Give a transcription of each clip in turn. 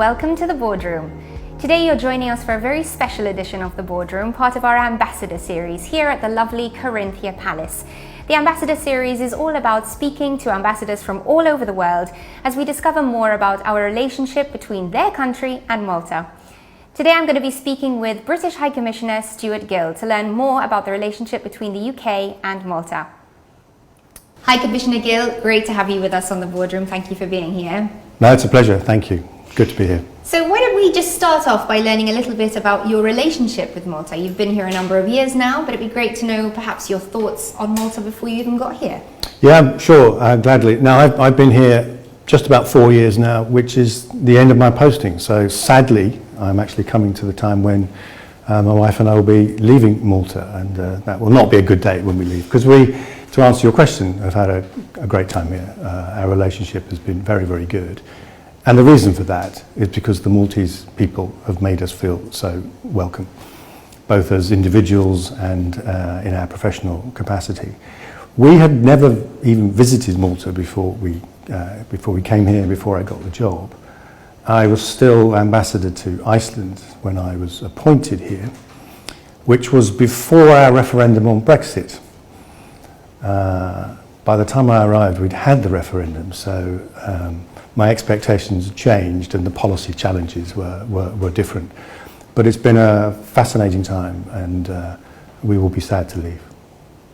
welcome to the Boardroom. Today you're joining us for a very special edition of the Boardroom, part of our Ambassador series here at the lovely Corinthia Palace. The Ambassador series is all about speaking to ambassadors from all over the world as we discover more about our relationship between their country and Malta. Today I'm going to be speaking with British High Commissioner Stuart Gill to learn more about the relationship between the UK and Malta. Hi Commissioner Gill, great to have you with us on the Boardroom. Thank you for being here. No, it's a pleasure. Thank you. Good to be here. So why don't we just start off by learning a little bit about your relationship with Malta. You've been here a number of years now, but it'd be great to know perhaps your thoughts on Malta before you even got here. Yeah, sure, gladly. Now, I've been here just about 4 years now, which is the end of my posting. So sadly, I'm actually coming to the time when my wife and I will be leaving Malta, and that will not be a good day when we leave, because we, to answer your question, have had a great time here. Our relationship has been very, very good. And the reason for that is because the Maltese people have made us feel so welcome, both as individuals and in our professional capacity. We had never even visited Malta before we came here, before I got the job. I was still ambassador to Iceland when I was appointed here, which was before our referendum on Brexit. By the time I arrived, we'd had the referendum, so my expectations changed and the policy challenges were different. But it's been a fascinating time, and we will be sad to leave.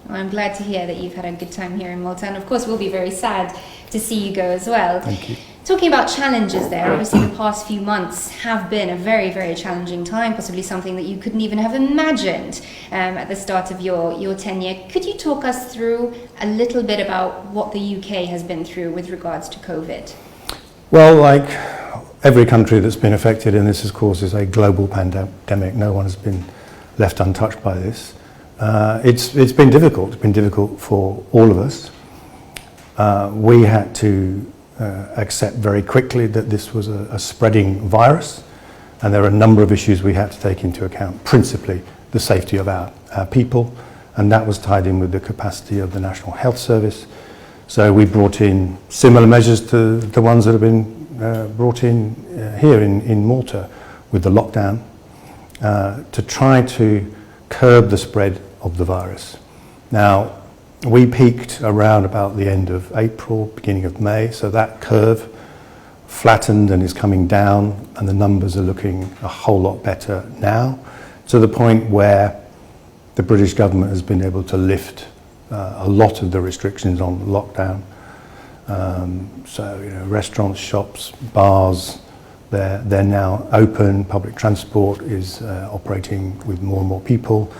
Well, I'm glad to hear that you've had a good time here in Malta, and of course we'll be very sad to see you go as well. Thank you. Talking about challenges there, obviously the past few months have been a very, very challenging time, possibly something that you couldn't even have imagined at the start of your tenure. Could you talk us through a little bit about what the UK has been through with regards to COVID? Well, like every country that's been affected, and this of course is a global pandemic, no one has been left untouched by this. It's been difficult. It's been difficult for all of us. We had to accept very quickly that this was a spreading virus, and there are a number of issues we had to take into account, principally the safety of our people, and that was tied in with the capacity of the National Health Service. So we brought in similar measures to the ones that have been brought in here in Malta with the lockdown to try to curb the spread of the virus. Now, we peaked around about the end of April, beginning of May, so that curve flattened and is coming down, and the numbers are looking a whole lot better now, to the point where the British government has been able to lift a lot of the restrictions on lockdown. So, restaurants, shops, bars, they're now open. Public transport is operating with more and more people.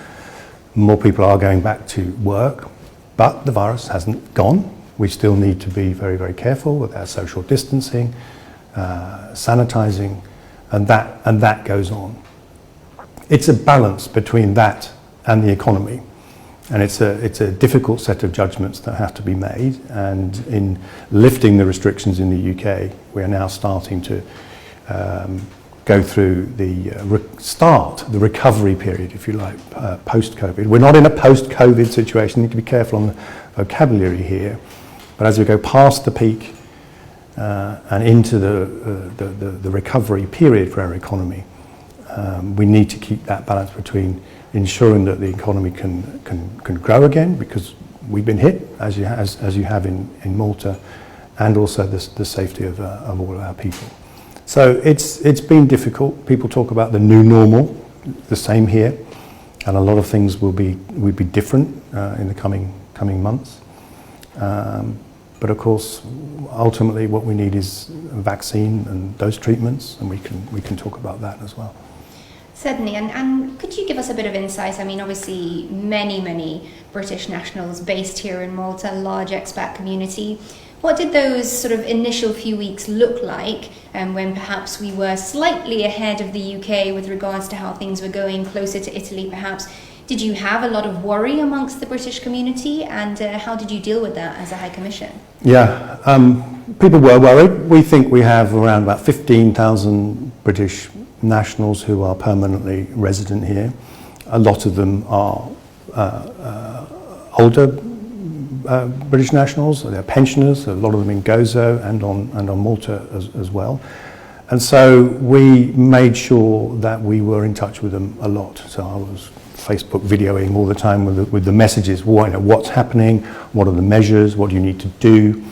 More people are going back to work, but the virus hasn't gone. We still need to be very, very careful with our social distancing, sanitizing, and that goes on. It's a balance between that and the economy. And it's a difficult set of judgments that have to be made. And in lifting the restrictions in the UK, we are now starting to go through the recovery period, if you like, post-COVID. We're not in a post-COVID situation. We need to be careful on the vocabulary here. But as we go past the peak and into the recovery period for our economy, we need to keep that balance between ensuring that the economy can grow again, because we've been hit, as you have in Malta, and also the safety of all of our people. So it's been difficult. People talk about the new normal, the same here, and a lot of things will be different in the coming months. But of course, ultimately, what we need is a vaccine and those treatments, and we can talk about that as well. Certainly, and could you give us a bit of insight? I mean, obviously, many British nationals based here in Malta, large expat community. What did those sort of initial few weeks look like when perhaps we were slightly ahead of the UK with regards to how things were going, closer to Italy perhaps? Did you have a lot of worry amongst the British community, and how did you deal with that as a High Commission? Yeah, people were worried. We think we have around about 15,000 British nationals who are permanently resident here. A lot of them are older British nationals, they're pensioners, a lot of them in Gozo and on Malta as well. And so we made sure that we were in touch with them a lot. So I was Facebook videoing all the time with the messages, what's happening, what are the measures, what do you need to do.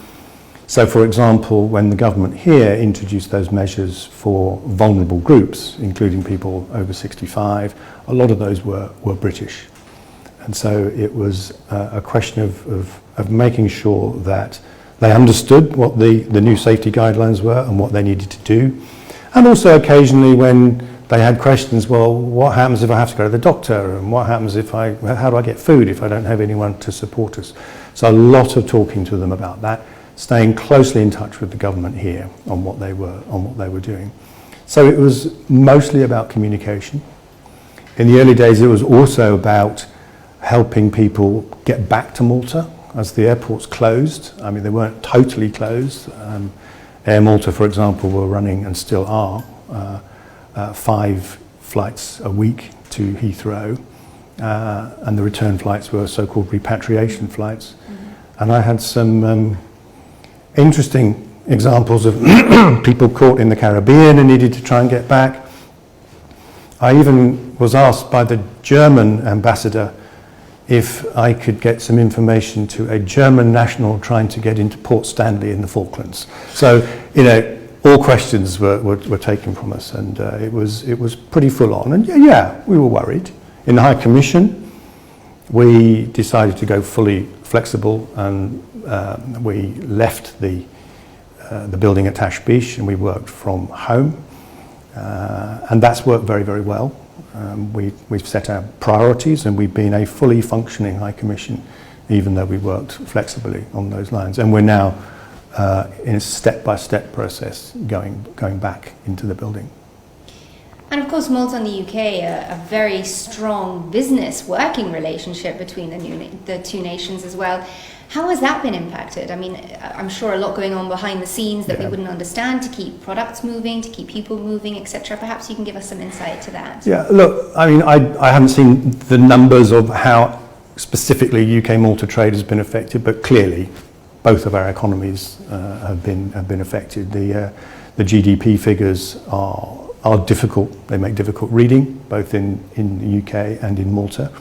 So for example, when the government here introduced those measures for vulnerable groups, including people over 65, a lot of those were British. And so it was a question of making sure that they understood what the new safety guidelines were and what they needed to do. And also occasionally when they had questions, well, what happens if I have to go to the doctor? And what happens how do I get food if I don't have anyone to support us? So a lot of talking to them about that, staying closely in touch with the government here on what they were doing. So it was mostly about communication. In the early days, it was also about helping people get back to Malta as the airports closed. I mean, they weren't totally closed. Air Malta, for example, were running, and still are, 5 flights a week to Heathrow, and the return flights were so-called repatriation flights. Mm-hmm. And I had some interesting examples of people caught in the Caribbean and needed to try and get back. I even was asked by the German ambassador if I could get some information to a German national trying to get into Port Stanley in the Falklands. So, all questions were taken from us, and it was pretty full on. And yeah, we were worried. In the High Commission, we decided to go fully flexible, and we left the building at Tashbish, and we worked from home, and that's worked very, very well. We've set our priorities, and we've been a fully functioning High Commission, even though we worked flexibly on those lines. And we're now in a step-by-step process going back into the building. And of course, Malta and the UK are a very strong business working relationship between the two nations as well. How has that been impacted? I mean, I'm sure a lot going on behind the scenes that we wouldn't understand to keep products moving, to keep people moving, etc. Perhaps you can give us some insight to that. Yeah, look, I mean, I haven't seen the numbers of how specifically UK-Malta trade has been affected, but clearly both of our economies have been affected. The GDP figures are difficult. They make difficult reading, both in the UK and in Malta.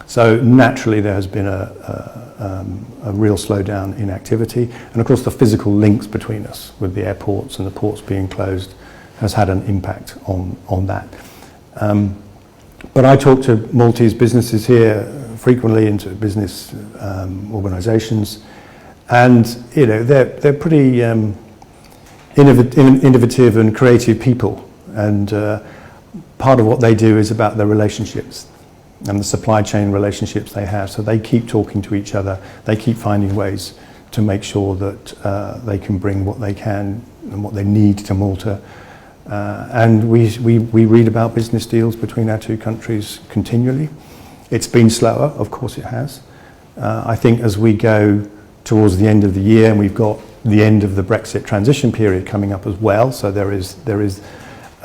So naturally there has been a real slowdown in activity, and of course the physical links between us with the airports and the ports being closed has had an impact on that. But I talk to Maltese businesses here frequently, into business organisations, and they're pretty innovative and creative people, and part of what they do is about their relationships and the supply chain relationships they have. So they keep talking to each other, they keep finding ways to make sure that they can bring what they can and what they need to Malta. And we read about business deals between our two countries continually. It's been slower, of course it has. I think as we go towards the end of the year, and we've got the end of the Brexit transition period coming up as well, so there is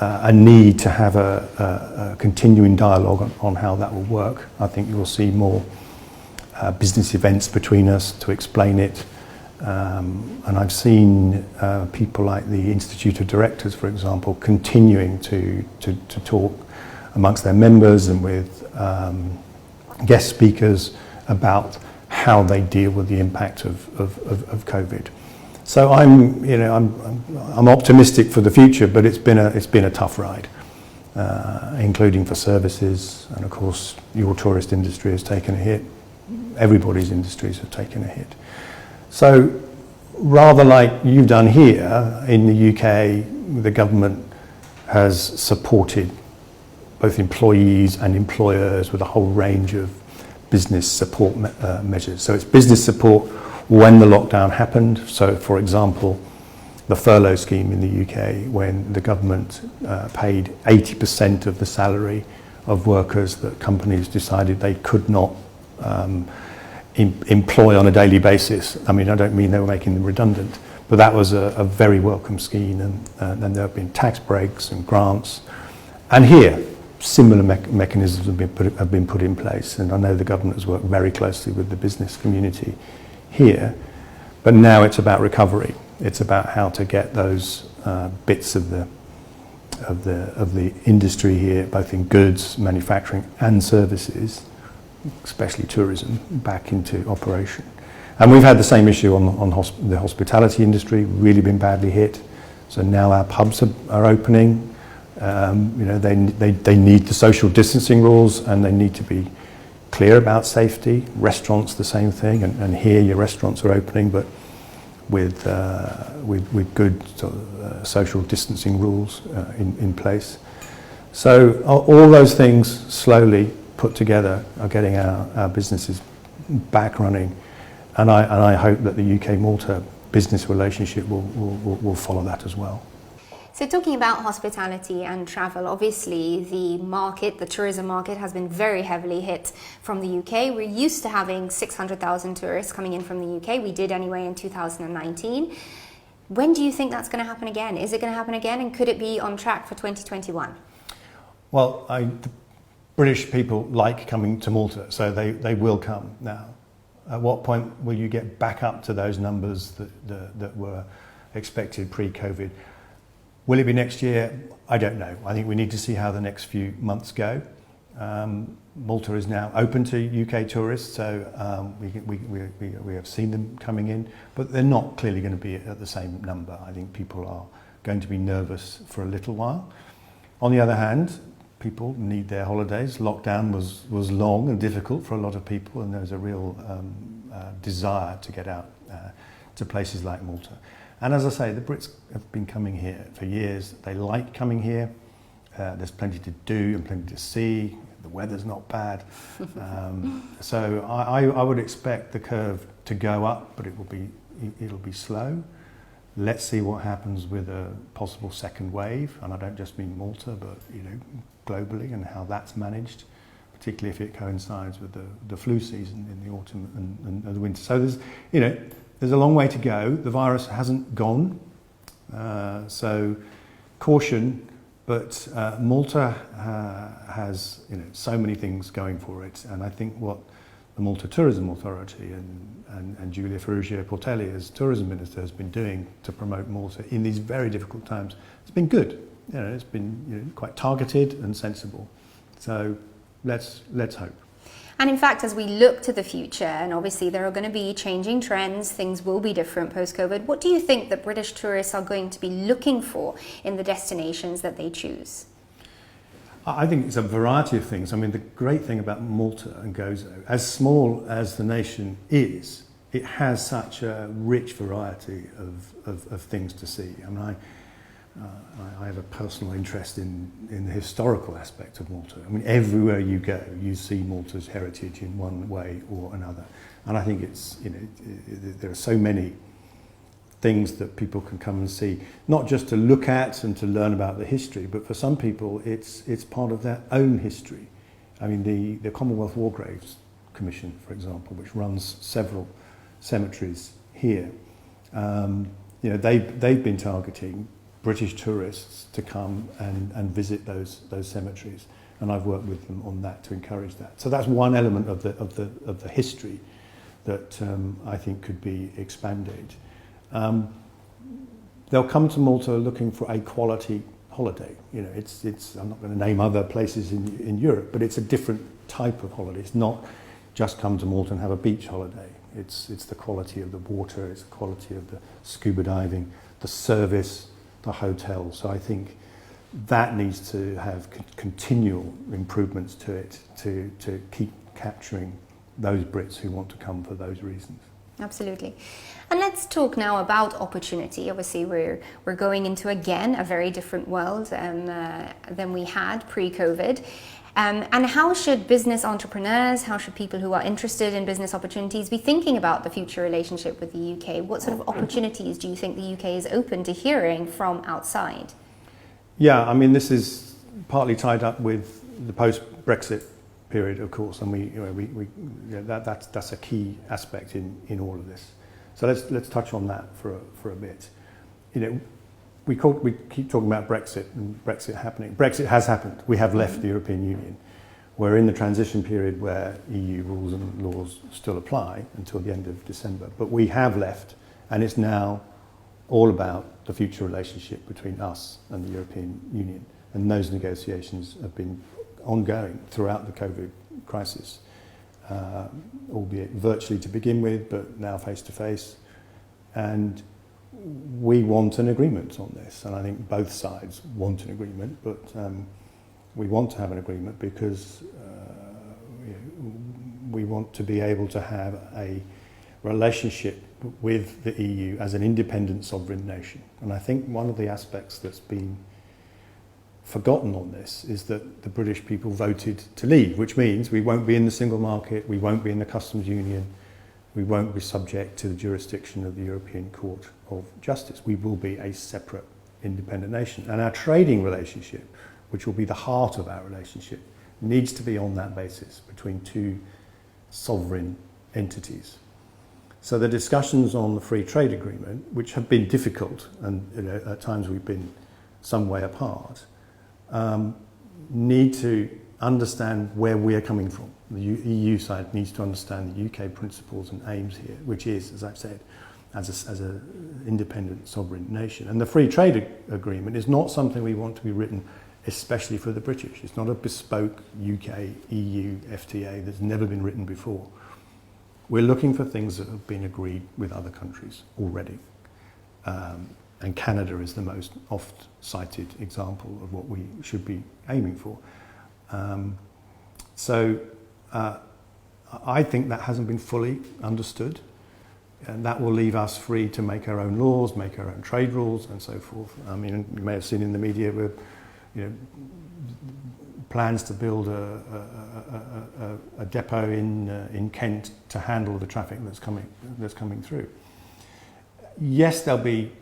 a need to have a continuing dialogue on how that will work. I think you will see more business events between us to explain it. And I've seen people like the Institute of Directors, for example, continuing to talk amongst their members and with guest speakers about how they deal with the impact of COVID. So I'm optimistic for the future, but it's been a tough ride, including for services, and of course your tourist industry has taken a hit. Everybody's industries have taken a hit. So rather like you've done here in the UK, the government has supported both employees and employers with a whole range of business support measures. So it's business support when the lockdown happened. So for example, the furlough scheme in the UK, when the government paid 80% of the salary of workers that companies decided they could not employ on a daily basis. I mean, I don't mean they were making them redundant, but that was a very welcome scheme, and then there have been tax breaks and grants. And here, similar mechanisms have been put in place, and I know the government has worked very closely with the business community here, but now it's about recovery. It's about how to get those bits of of the industry here, both in goods, manufacturing and services, especially tourism, back into operation. And we've had the same issue on the hospitality industry, really been badly hit. So now our pubs are opening. They need the social distancing rules, and they need to be clear about safety. Restaurants, the same thing, and here your restaurants are opening, but with good social distancing rules in place. So all those things slowly put together are getting our businesses back running, and I hope that the UK-Malta business relationship will follow that as well. So talking about hospitality and travel, obviously the tourism market has been very heavily hit from the UK. We're used to having 600,000 tourists coming in from the UK. We did anyway in 2019. When do you think that's going to happen again? Is it going to happen again, and could it be on track for 2021? Well, the British people like coming to Malta, so they will come now. At what point will you get back up to those numbers that were expected pre-COVID? Will it be next year? I don't know. I think we need to see how the next few months go. Malta is now open to UK tourists, so we have seen them coming in, but they're not clearly going to be at the same number. I think people are going to be nervous for a little while. On the other hand, people need their holidays. Lockdown was long and difficult for a lot of people, and there's a real desire to get out to places like Malta. And as I say, the Brits have been coming here for years. They like coming here. There's plenty to do and plenty to see. The weather's not bad. So I would expect the curve to go up, but it'll be slow. Let's see what happens with a possible second wave. And I don't just mean Malta, but globally, and how that's managed, particularly if it coincides with the flu season in the autumn and the winter. So there's a long way to go. The virus hasn't gone, so caution. But Malta has so many things going for it, and I think what the Malta Tourism Authority and Giulia Ferrugia-Portelli as tourism minister has been doing to promote Malta in these very difficult times, it's been good. It's been quite targeted and sensible. So let's hope. And in fact, as we look to the future, and obviously there are going to be changing trends, things will be different post-COVID, what do you think that British tourists are going to be looking for in the destinations that they choose? I think it's a variety of things. I mean, the great thing about Malta and Gozo, as small as the nation is, it has such a rich variety of things to see. I mean, I have a personal interest in the historical aspect of Malta. I mean, everywhere you go, you see Malta's heritage in one way or another. And I think it's, there are so many things that people can come and see, not just to look at and to learn about the history, but for some people, it's part of their own history. I mean, the Commonwealth War Graves Commission, for example, which runs several cemeteries here, they've been targeting British tourists to come and visit those cemeteries, and I've worked with them on that to encourage that. So that's one element of the history that I think could be expanded. They'll come to Malta looking for a quality holiday. It's I'm not going to name other places in Europe, but it's a different type of holiday. It's not just come to Malta and have a beach holiday. It's the quality of the water, it's the quality of the scuba diving, the service, the hotel. So I think that needs to have continual improvements to it to keep capturing those Brits who want to come for those reasons. Absolutely. And let's talk now about opportunity. Obviously, we're going into, again, a very different world than we had pre-COVID. And how should business entrepreneurs, how should people who are interested in business opportunities be thinking about the future relationship with the UK? What sort of opportunities do you think the UK is open to hearing from outside? Yeah, I mean, this is partly tied up with the post-Brexit period, of course, and that's a key aspect in all of this. So let's touch on that for a bit. We keep talking about Brexit and Brexit happening. Brexit has happened. We have left the European Union. We're in the transition period where EU rules and laws still apply until the end of December. But we have left, and it's now all about the future relationship between us and the European Union. And those negotiations have been ongoing throughout the COVID crisis, albeit virtually to begin with, but now face to face. And we want an agreement on this, and I think both sides want an agreement, but we want to have an agreement because we want to be able to have a relationship with the EU as an independent sovereign nation. And I think one of the aspects that's been forgotten on this is that the British people voted to leave, which means we won't be in the single market, we won't be in the customs union, we won't be subject to the jurisdiction of the European Court of Justice. We will be a separate independent nation. And our trading relationship, which will be the heart of our relationship, needs to be on that basis between two sovereign entities. So the discussions on the free trade agreement, which have been difficult and at times we've been some way apart, need to understand where we're coming from. The EU side needs to understand the UK principles and aims here, which is, as I've said, as an independent sovereign nation. And the free trade agreement is not something we want to be written especially for the British. It's not a bespoke UK, EU, FTA that's never been written before. We're looking for things that have been agreed with other countries already. And Canada is the most oft-cited example of what we should be aiming for. I think that hasn't been fully understood, and that will leave us free to make our own laws, make our own trade rules, and so forth. I mean, you may have seen in the media where, plans to build a depot in Kent to handle the traffic that's coming through. Yes, there'll be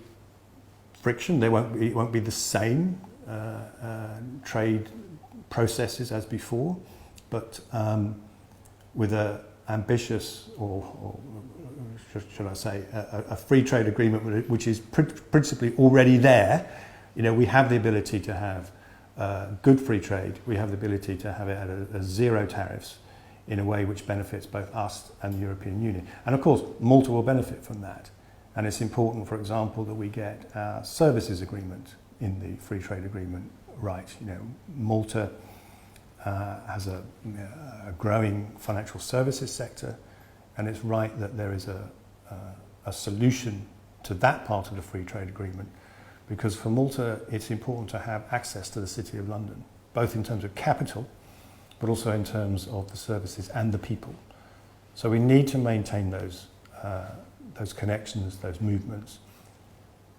friction. It won't be the same trade processes as before, but with an ambitious, or should I say, a free trade agreement which is principally already there, we have the ability to have good free trade. We have the ability to have it at a zero tariffs in a way which benefits both us and the European Union. And of course, Malta will benefit from that. And it's important, for example, that we get our services agreement in the free trade agreement right. Malta has a growing financial services sector, and it's right that there is a solution to that part of the free trade agreement, because for Malta it's important to have access to the City of London, both in terms of capital, but also in terms of the services and the people. So we need to maintain those connections, those movements.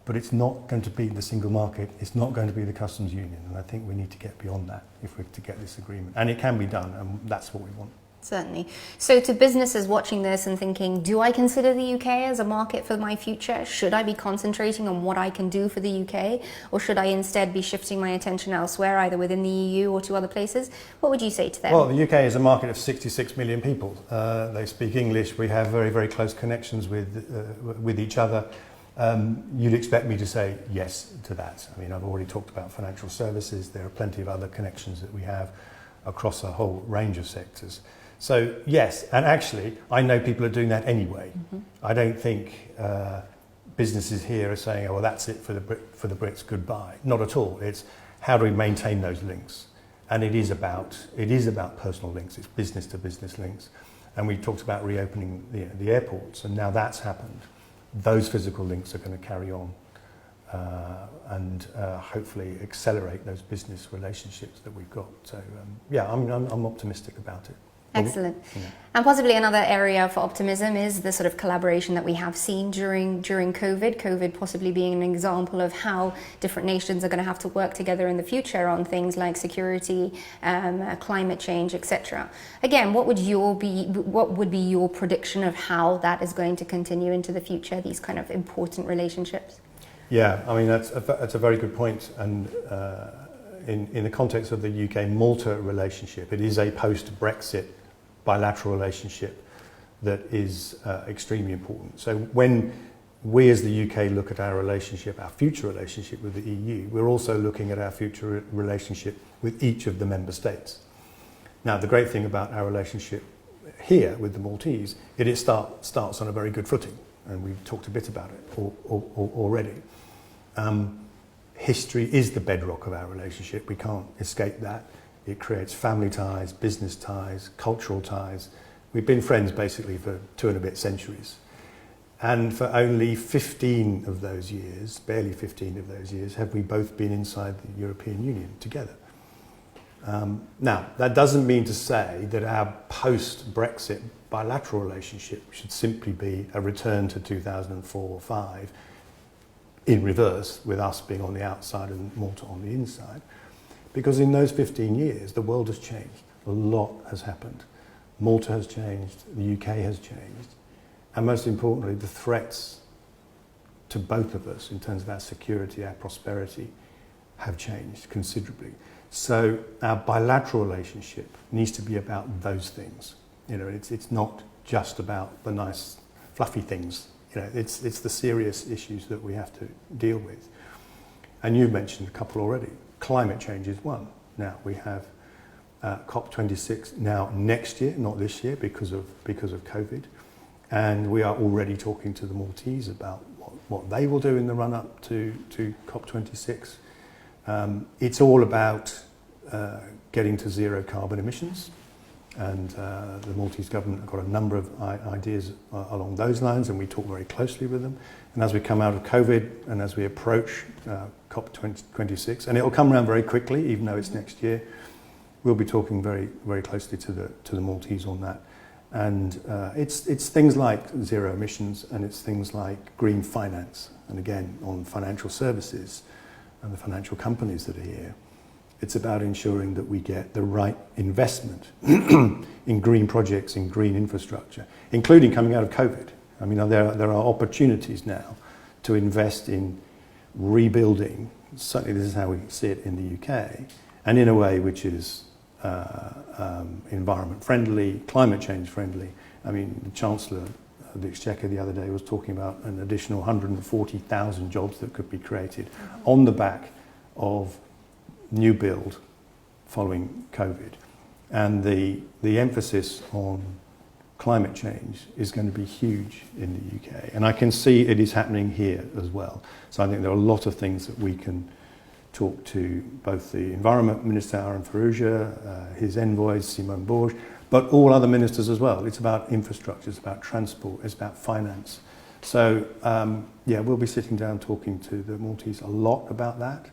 But it's not going to be the single market, it's not going to be the customs union, and I think we need to get beyond that if we're to get this agreement. And it can be done, and that's what we want. Certainly. So to businesses watching this and thinking, do I consider the UK as a market for my future? Should I be concentrating on what I can do for the UK? Or should I instead be shifting my attention elsewhere, either within the EU or to other places? What would you say to them? Well, the UK is a market of 66 million people. They speak English. We have very, very close connections with each other. You'd expect me to say yes to that. I mean, I've already talked about financial services. There are plenty of other connections that we have across a whole range of sectors. So yes, and actually I know people are doing that anyway. Mm-hmm. I don't think businesses here are saying, oh, well, that's it for the Brits, goodbye. Not at all. It's how do we maintain those links? And it is about personal links. It's business to business links. And we talked about reopening the airports, and now that's happened. Those physical links are going to carry on and hopefully accelerate those business relationships that we've got. So I'm optimistic about it. Excellent. Yeah. And possibly another area for optimism is the sort of collaboration that we have seen during COVID possibly being an example of how different nations are going to have to work together in the future on things like security, climate change, etc. Again, what would be your prediction of how that is going to continue into the future, these kind of important relationships? Yeah, I mean, that's a very good point. And in the context of the UK-Malta relationship, it is a post-Brexit bilateral relationship that is extremely important. So when we as the UK look at our relationship, our future relationship with the EU, we're also looking at our future relationship with each of the member states. Now, the great thing about our relationship here with the Maltese, it starts on a very good footing. and we've talked a bit about it already. History is the bedrock of our relationship. We can't escape that. It creates family ties, business ties, cultural ties. We've been friends basically for 2 and a bit centuries. And for only 15 of those years, barely 15 of those years, have we both been inside the European Union together. Now, that doesn't mean to say that our post-Brexit bilateral relationship should simply be a return to 2004 or 5 in reverse, with us being on the outside and Malta on the inside. Because in those 15 years, the world has changed. A lot has happened. Malta has changed, the UK has changed, and most importantly, the threats to both of us in terms of our security, our prosperity, have changed considerably. So our bilateral relationship needs to be about those things. You know, it's not just about the nice, fluffy things. You know, it's the serious issues that we have to deal with. And you mentioned a couple already. Climate change is one. Now we have COP26 now next year, not this year because of COVID, and we are already talking to the Maltese about what they will do in the run-up to COP26. It's all about getting to zero carbon emissions, and the Maltese government have got a number of ideas along those lines, and we talk very closely with them. And as we come out of COVID and as we approach COP26, and it'll come around very quickly, even though it's next year, we'll be talking very, very closely to the Maltese on that. And it's things like zero emissions, and it's things like green finance. And again, on financial services and the financial companies that are here, it's about ensuring that we get the right investment in green projects, in green infrastructure, including coming out of COVID. I mean, there are opportunities now to invest in rebuilding. Certainly this is how we see it in the UK, and in a way which is environment friendly, climate change friendly. I mean, the Chancellor of the Exchequer the other day was talking about an additional 140,000 jobs that could be created on the back of new build following COVID. And the emphasis on climate change is going to be huge in the UK. And I can see it is happening here as well. So I think there are a lot of things that we can talk to both the Environment Minister, Aaron Farrugia, his envoys, Simone Borge, but all other ministers as well. It's about infrastructure, it's about transport, it's about finance. So, yeah, we'll be sitting down talking to the Maltese a lot about that.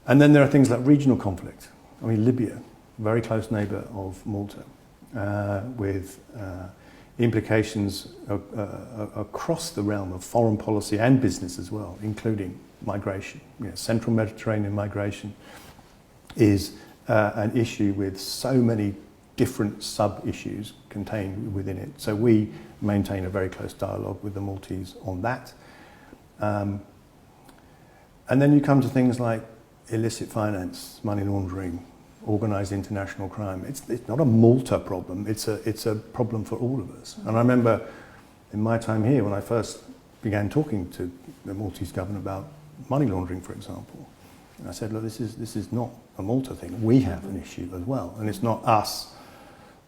And then there are things like regional conflict. I mean, Libya, very close neighbour of Malta, with implications across the realm of foreign policy and business as well, including migration. You know, Central Mediterranean migration is an issue with so many different sub-issues contained within it. So we maintain a very close dialogue with the Maltese on that. And then you come to things like illicit finance, money laundering, organised international crime. It's not a Malta problem, it's a problem for all of us. And I remember in my time here, when I first began talking to the Maltese government about money laundering, for example, and I said, look, this is not a Malta thing. We have an issue as well, and it's not us,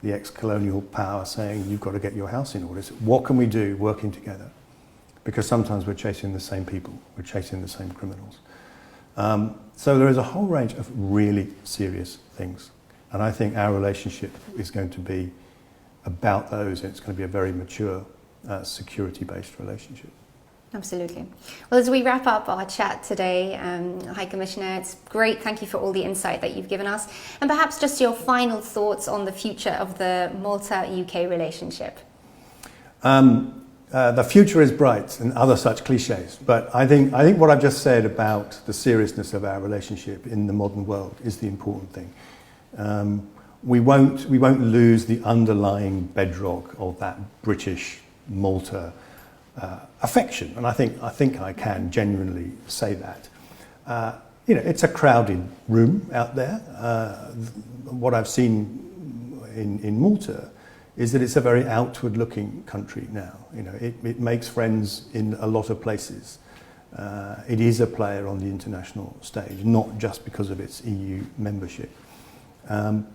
the ex-colonial power, saying you've got to get your house in order. It's what can we do working together? Because sometimes we're chasing the same people, we're chasing the same criminals. So there is a whole range of really serious things, and I think our relationship is going to be about those, and it's going to be a very mature, security-based relationship. Absolutely. Well, as we wrap up our chat today, High Commissioner, it's great. Thank you for all the insight that you've given us, and perhaps just your final thoughts on the future of the Malta-UK relationship. The future is bright and other such cliches, but I think what I've just said about the seriousness of our relationship in the modern world is the important thing. We won't lose the underlying bedrock of that British Malta affection, and I think I can genuinely say that. You know, it's a crowded room out there. What I've seen in Malta is that it's a very outward-looking country now. You know, it makes friends in a lot of places. It is a player on the international stage, not just because of its EU membership. And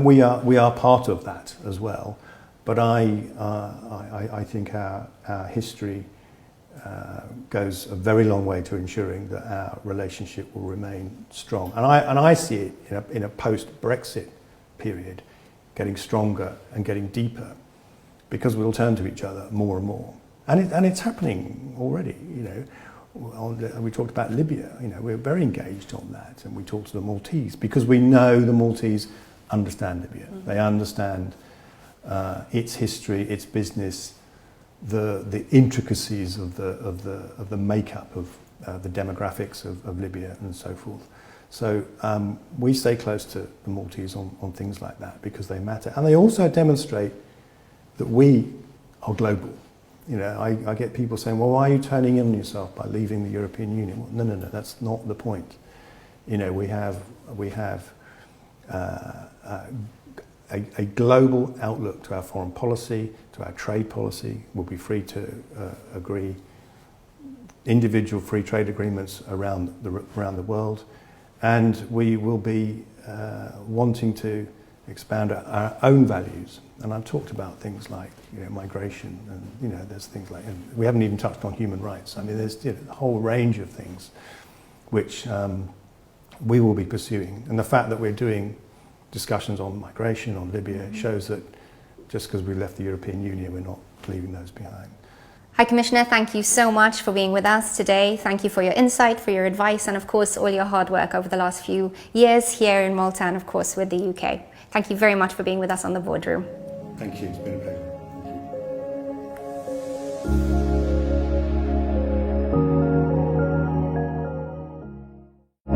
we are part of that as well. But I think our history goes a very long way to ensuring that our relationship will remain strong. And I see it in a post-Brexit period getting stronger and getting deeper, because we'll turn to each other more and more. And it's happening already, we talked about Libya, we're very engaged on that, and we talk to the Maltese because we know the Maltese understand Libya. Mm-hmm. They understand its history, its business, the intricacies of the makeup of the demographics of Libya and so forth. So we stay close to the Maltese on things like that because they matter, and they also demonstrate that we are global. I get people saying, well, why are you turning in on yourself by leaving the European Union? Well, no, that's not the point. We have a global outlook to our foreign policy, to our trade policy. We'll be free to agree individual free trade agreements around the world, and we will be wanting to expand our own values. And I've talked about things like migration, and there's things like, and we haven't even touched on human rights. I mean, there's a whole range of things which we will be pursuing. And the fact that we're doing discussions on migration, on Libya, shows that just because we left the European Union, we're not leaving those behind. High Commissioner, thank you so much for being with us today. Thank you for your insight, for your advice, and of course all your hard work over the last few years here in Malta and of course with the UK. Thank you very much for being with us on the Boardroom. Thank you, it's been a pleasure.